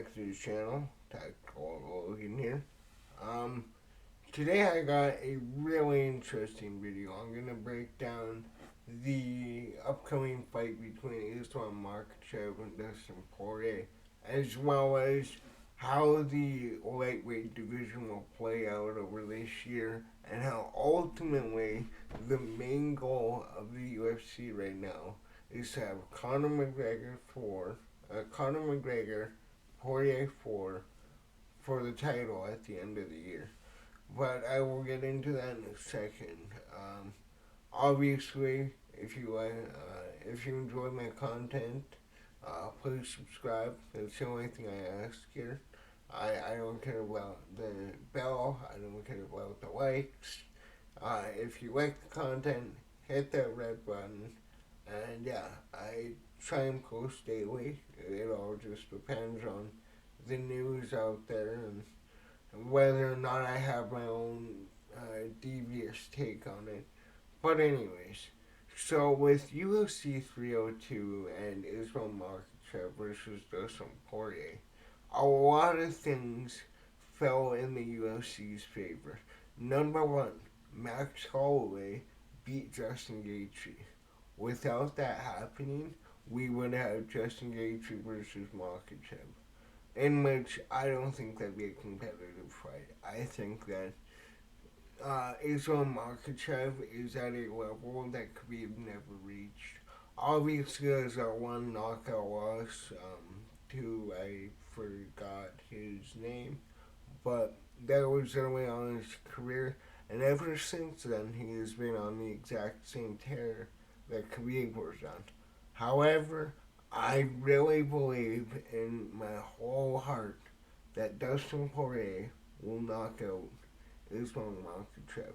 back to the channel. Tactical Logan here. Um, Today I got a really interesting video. I'm gonna break down the upcoming fight between Islam Makhachev and Dustin Poirier, as well as how the lightweight division will play out over this year, and how ultimately the main goal of the UFC right now is to have Conor McGregor, Poirier for the title at the end of the year. But I will get into that in a second. Obviously, if you enjoy my content, please subscribe. That's the only thing I ask here. I don't care about the bell. I don't care about the likes. If you like the content, hit that red button. And yeah, I try and post daily. It all just depends on the news out there and whether or not I have my own devious take on it. But anyways, so with UFC 302 and Islam Makhachev versus Dustin Poirier, a lot of things fell in the UFC's favor. Number one, Max Holloway beat Justin Gaethje. Without that happening, we would have Justin Gaethje versus Makhachev, in which I don't think that'd be a competitive fight. I think that Islam Makhachev is at a level that Khabib never reached. Obviously, there's that one knockout loss to, I forgot his name, but that was early on in his career, and ever since then, he has been on the exact same tear that Khabib was on. However, I really believe in my whole heart that Dustin Poirier will knock out Islam Makhachev.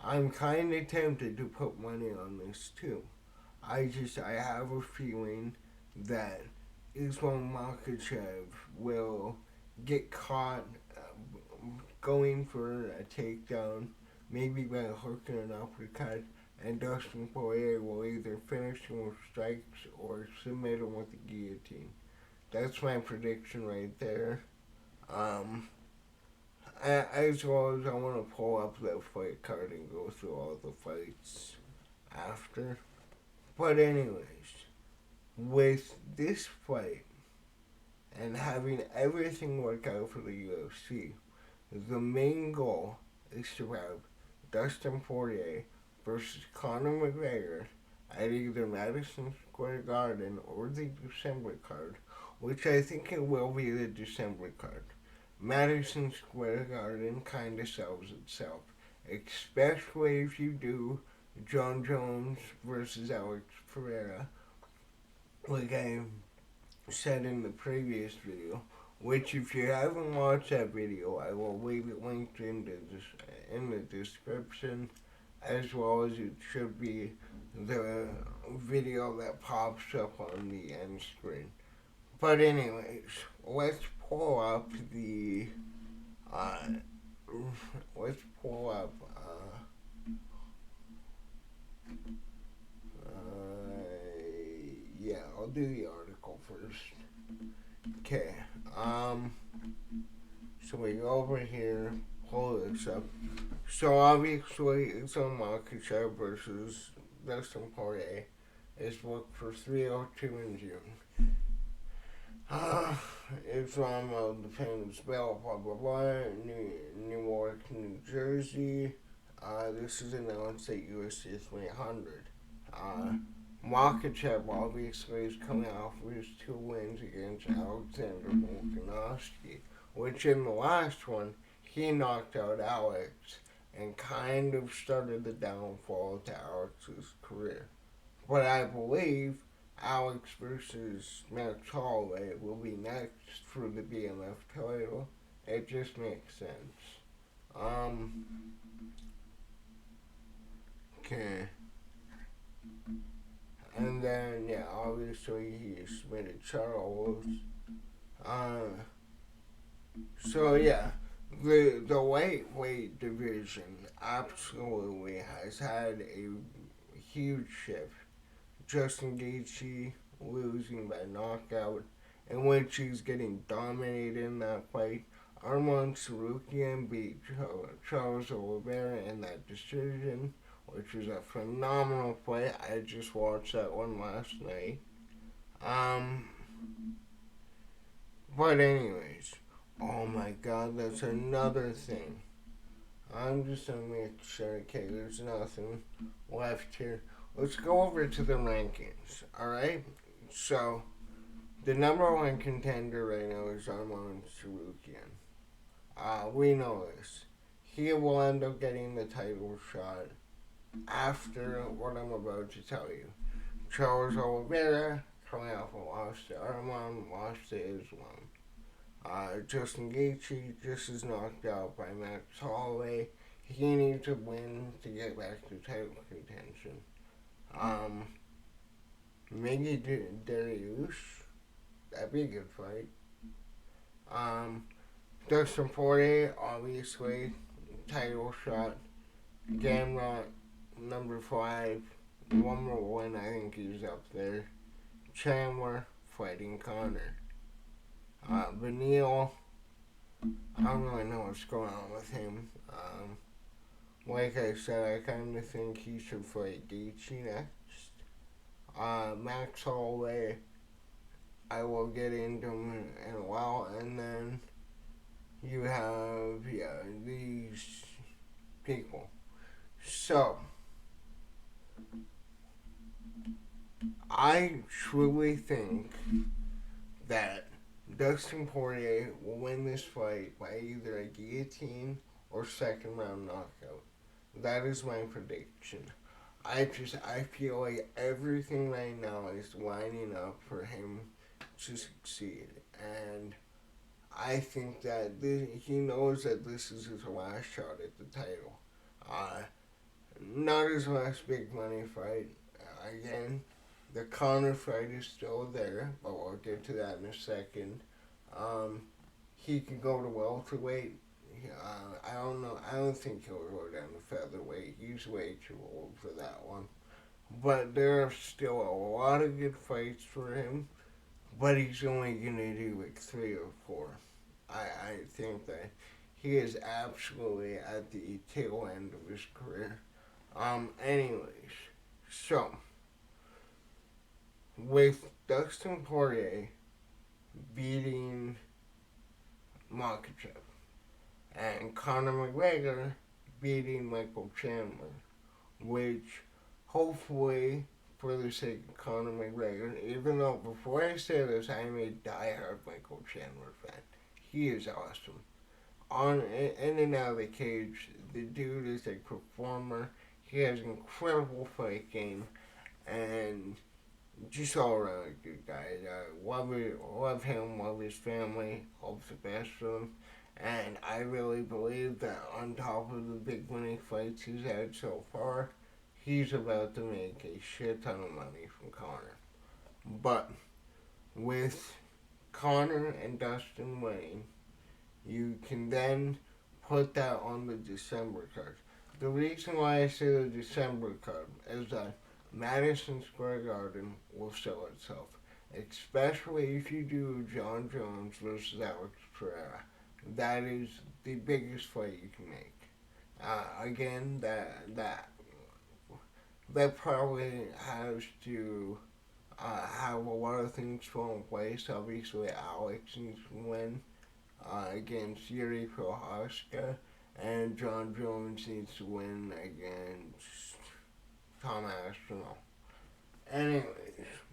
I'm kind of tempted to put money on this too. I have a feeling that Islam Makhachev will get caught going for a takedown, maybe by a hook and an uppercut, and Dustin Poirier will either finish him with strikes or submit him with the guillotine. That's my prediction right there. As well as I want to pull up that fight card and go through all the fights after. But anyways, with this fight and having everything work out for the UFC, the main goal is to have Dustin Poirier versus Conor McGregor at either Madison Square Garden or the December card, which I think it will be the December card. Madison Square Garden kind of sells itself, especially if you do John Jones versus Alex Pereira, like I said in the previous video. Which, if you haven't watched that video, I will leave it linked in the description, as well as it should be the video that pops up on the end screen. But anyways, let's pull up the let's pull up yeah, I'll do the article first. Okay. So we go over here, pull this up. So obviously, it's on Makhachev versus Dustin Poirier. It's booked for 302 in June. Islam will defend his belt, blah blah blah. Newark, New Jersey. This is announced at UFC 300. Makhachev obviously is coming off of his two wins against Alexander Volkanovski, which in the last one, he knocked out Alex and kind of started the downfall to Alex's career. But I believe Alex versus Max Holloway will be next for the BMF title. It just makes sense. Okay. And then, yeah, obviously he submitted Charles. So, yeah, the lightweight division absolutely has had a huge shift. Justin Gaethje losing by knockout, in which he's getting dominated in that fight. Arman Sarukian beat Charles Oliveira in that decision, which was a phenomenal fight. I just watched that one last night. Um, but anyways, oh my God, that's another thing. I'm just gonna make sure, okay, there's nothing left here. Let's go over to the rankings, alright? So, the number one contender right now is Arman Sarukian. We know this. He will end up getting the title shot after what I'm about to tell you. Charles Oliveira coming off a loss to Arman, lost to Islam. Justin Gaethje just is knocked out by Max Holloway. He needs to win to get back to title contention. Maybe Darius, that'd be a good fight. Dustin Poirier, obviously, title shot. Gamrot, number 5. One more win, I think he's up there. Chandler, fighting Connor. Beneil, I don't really know what's going on with him. Like I said, I kind of think he should fight Gaethje next. Max Holloway, I will get into him in a while, and then you have, these people. So, I truly think that Dustin Poirier will win this fight by either a guillotine or second round knockout. That is my prediction. I feel like everything right now is lining up for him to succeed, and I think that he knows that this is his last shot at the title. Not his last big money fight. Again, the Conor fight is still there, but we'll get to that in a second. He can go to welterweight. I don't know. I don't think he'll go down to featherweight. He's way too old for that one. But there are still a lot of good fights for him. But he's only gonna do like 3 or 4. I think that he is absolutely at the tail end of his career. Anyways, so with Dustin Poirier beating Makhachev and Conor McGregor beating Michael Chandler, which hopefully, for the sake of Conor McGregor, even though before I say this, I'm a diehard Michael Chandler fan. He is awesome. In and out of the cage, the dude is a performer. He has an incredible fight game, and just all around a good guy. Love him, love his family, hope the best for him. And I really believe that on top of the big winning fights he's had so far, he's about to make a shit ton of money from Conor. But with Conor and Dustin winning, you can then put that on the December card. The reason why I say the December card is that Madison Square Garden will sell itself, especially if you do John Jones versus Alex Pereira. That is the biggest fight you can make. Again, that probably has to have a lot of things fall in place. Obviously, Alex needs to win against Yuri Prohaska, and John Jones needs to win against Tom Aspinall. Anyways,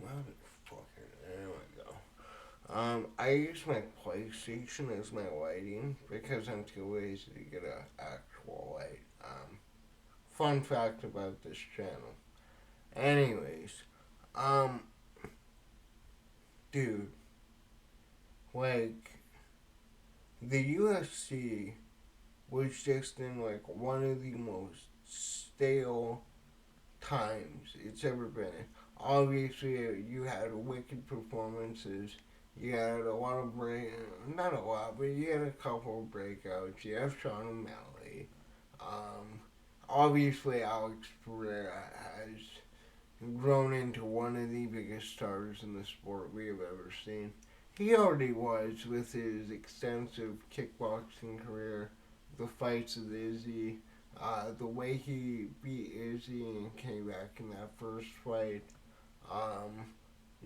there we go. I use my PlayStation as my lighting because I'm too lazy to get an actual light. Fun fact about this channel. Anyways, dude, like, the UFC was just in like one of the most stale times it's ever been in. Obviously, you had wicked performances. You had a lot of not a lot, but you had a couple of breakouts. You have Sean O'Malley. Obviously, Alex Pereira has grown into one of the biggest stars in the sport we have ever seen. he already was with his extensive kickboxing career, the fights with Izzy, the way he beat Izzy and came back in that first fight. Um,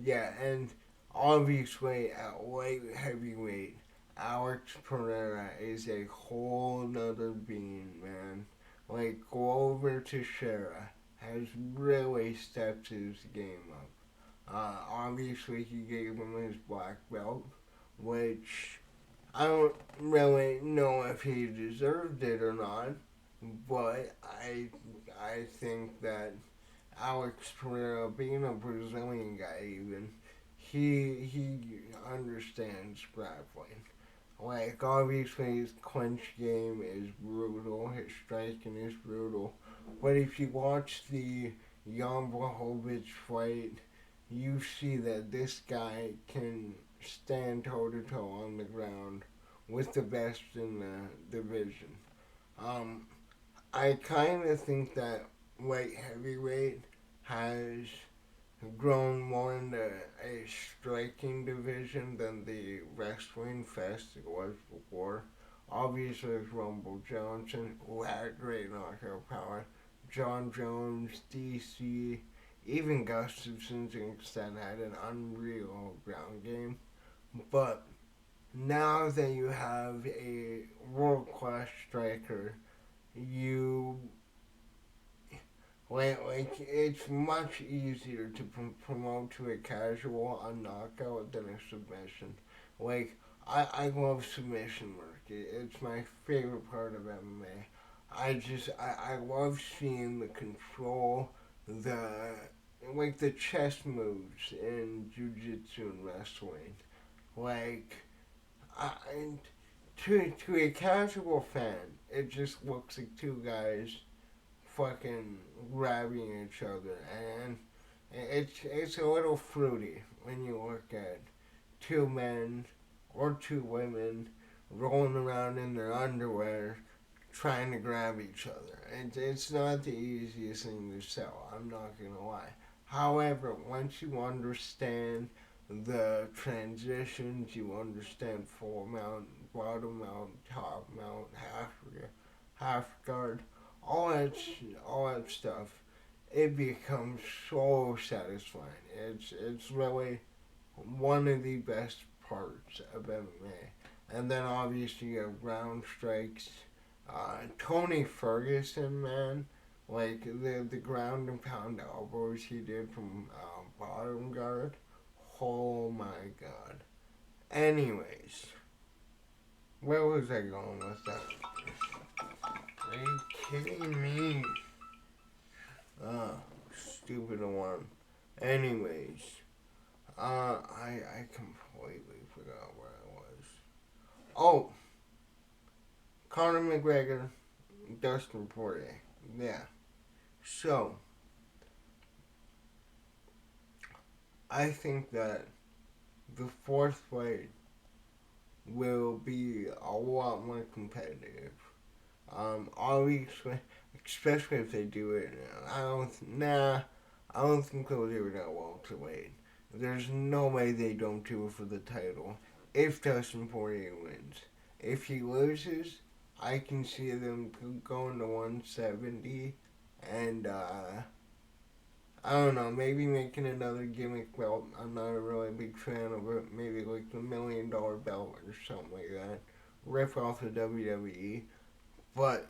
yeah, and obviously at light heavyweight, Alex Pereira is a whole nother being, man. Like, Glover Teixeira has really stepped his game up. Obviously, he gave him his black belt, which I don't really know if he deserved it or not, but I think that Alex Pereira, being a Brazilian guy, even he understands grappling. Like, obviously his clinch game is brutal, his striking is brutal, but if you watch the Jan Blachowicz fight, you see that this guy can stand toe to toe on the ground with the best in the division. Um, I kind of think that light heavyweight has grown more into a striking division than the wrestling fest it was before. Obviously, there's Rumble Johnson, who had great knockout power. John Jones, DC, even Gustafsson to an extent had an unreal ground game. But now that you have a world class striker, you like it's much easier to promote to a casual a knockout than a submission. Like I love submission work. It's my favorite part of MMA. I love seeing the control, the like the chess moves in jiu-jitsu and wrestling. Like I, to a casual fan, it just looks like two guys fucking grabbing each other, and it's a little fruity when you look at two men or two women rolling around in their underwear trying to grab each other. It's not the easiest thing to sell, I'm not gonna lie. However, once you understand the transitions, you understand full mount, bottom mount, top mount, half guard, all that all that stuff, it becomes so satisfying. It's really one of the best parts of MMA. And then obviously you have ground strikes. Tony Ferguson, man, like the ground and pound elbows he did from bottom guard. Oh my god. Anyways, where was I going with that? Are you kidding me? Stupid one. Anyways, I completely forgot where I was. Oh, Conor McGregor, Dustin Poirier. Yeah. So, I think that the fourth fight will be a lot more competitive. Obviously, especially if they do it. I don't think they'll do it at welterweight. There's no way they don't do it for the title if Dustin Poirier wins. If he loses, I can see them going to 170 and I don't know, maybe making another gimmick belt. I'm not a really big fan of it. Maybe like the $1 million belt or something like that. Rip off the WWE. But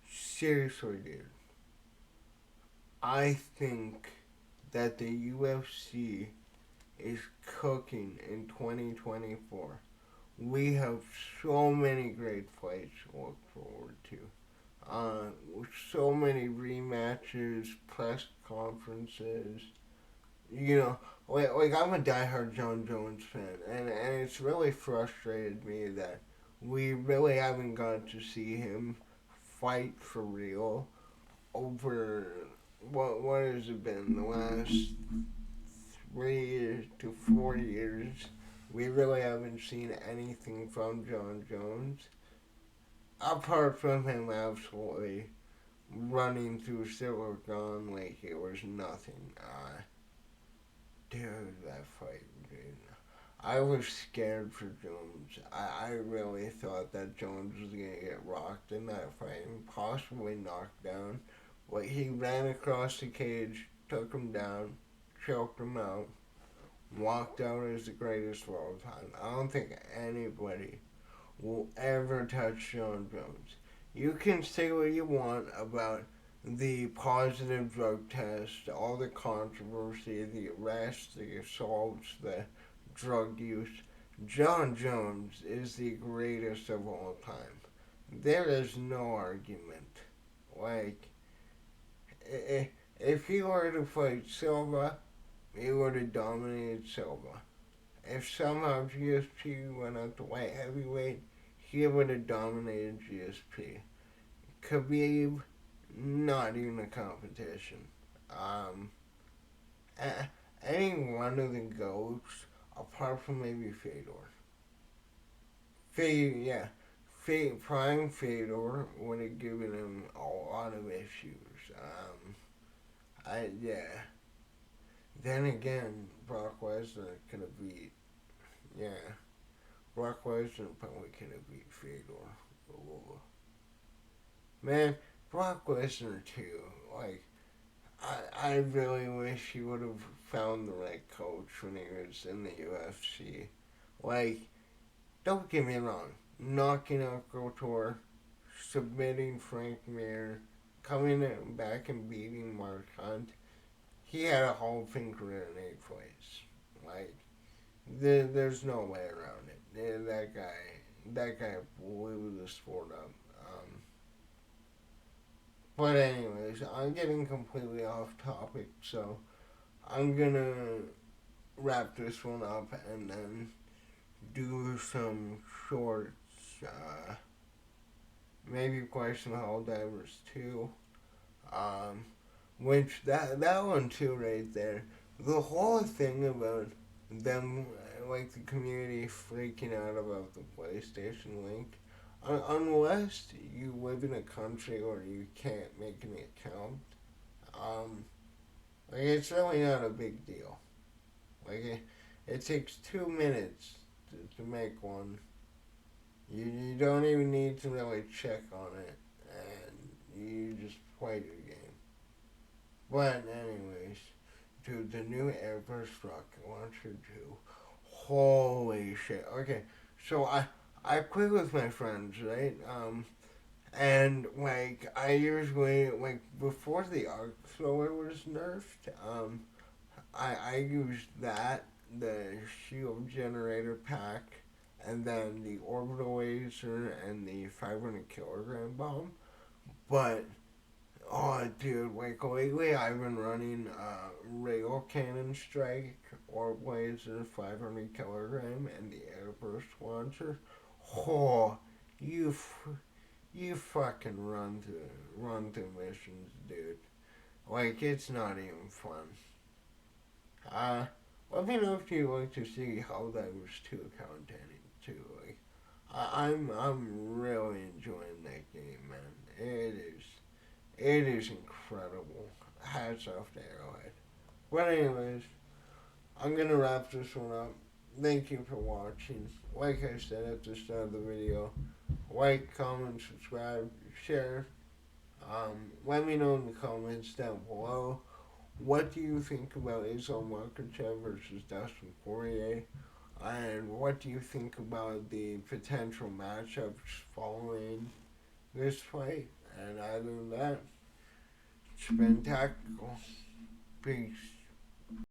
seriously, dude, I think that the UFC is cooking in 2024. We have so many great fights to look forward to. So many rematches, press conferences. You know, like I'm a diehard John Jones fan, and it's really frustrated me that we really haven't got to see him fight for real over what has it been the last 3 to 4 years. We really haven't seen anything from John Jones apart from him absolutely running through Silicon like it was nothing. Dude, that fight, dude. I was scared for Jones. I really thought that Jones was going to get rocked in that fight and possibly knocked down. But he ran across the cage, took him down, choked him out, walked out as the greatest of all time. I don't think anybody will ever touch John Jones. You can say what you want about the positive drug test, all the controversy, the arrests, the assaults, the drug use. John Jones is the greatest of all time. There is no argument. Like, if he were to fight Silva, he would have dominated Silva. If somehow GSP went up to light heavyweight, he would have dominated GSP. Khabib, not even a competition. Um, any one of the goats, apart from maybe Fedor. Yeah. Prime Fedor would have given him a lot of issues. Yeah. Then again, Brock Lesnar could have beat, yeah. Brock Lesnar probably could have beat Fedor. Ooh. Man, Brock Lesnar too. Like, I really wish he would have found the right coach when he was in the UFC. Like, don't get me wrong, knocking out Couture, submitting Frank Mir, coming back and beating Mark Hunt, he had a Hall of Fame career in 8 fights. Like, there's no way around it. That guy blew the sport up. But anyways, I'm getting completely off topic, so I'm gonna wrap this one up and then do some shorts. Maybe play some Helldivers too. Which that one too right there. The whole thing about them, like the community freaking out about the PlayStation Link, unless you live in a country where you can't make an account, um, like it's really not a big deal. Like it takes 2 minutes to make one. You don't even need to really check on it, and you just play the game. But anyways, dude, the new Airbrush rocket launcher too. Holy shit. Okay, so I play with my friends, right? And like I usually like before the arc thrower was nerfed, I used that, the shield generator pack, and then the orbital laser and the 500 kilogram bomb. But oh, dude, like lately I've been running rail cannon strike, orb laser, 500 kilogram, and the airburst launcher. Oh, you you fucking run through missions, dude. Like it's not even fun. Uh, Let me know if you like to see how that was too content too. Like, I'm really enjoying that game, man. It is incredible. Hats off to Arrowhead. But anyways, I'm gonna wrap this one up. Thank you for watching. Like I said at the start of the video, like, comment, subscribe, share. Let me know in the comments down below. What do you think about Islam Makhachev versus Dustin Poirier? And what do you think about the potential matchups following this fight? And other than that, it's been tactical. Peace.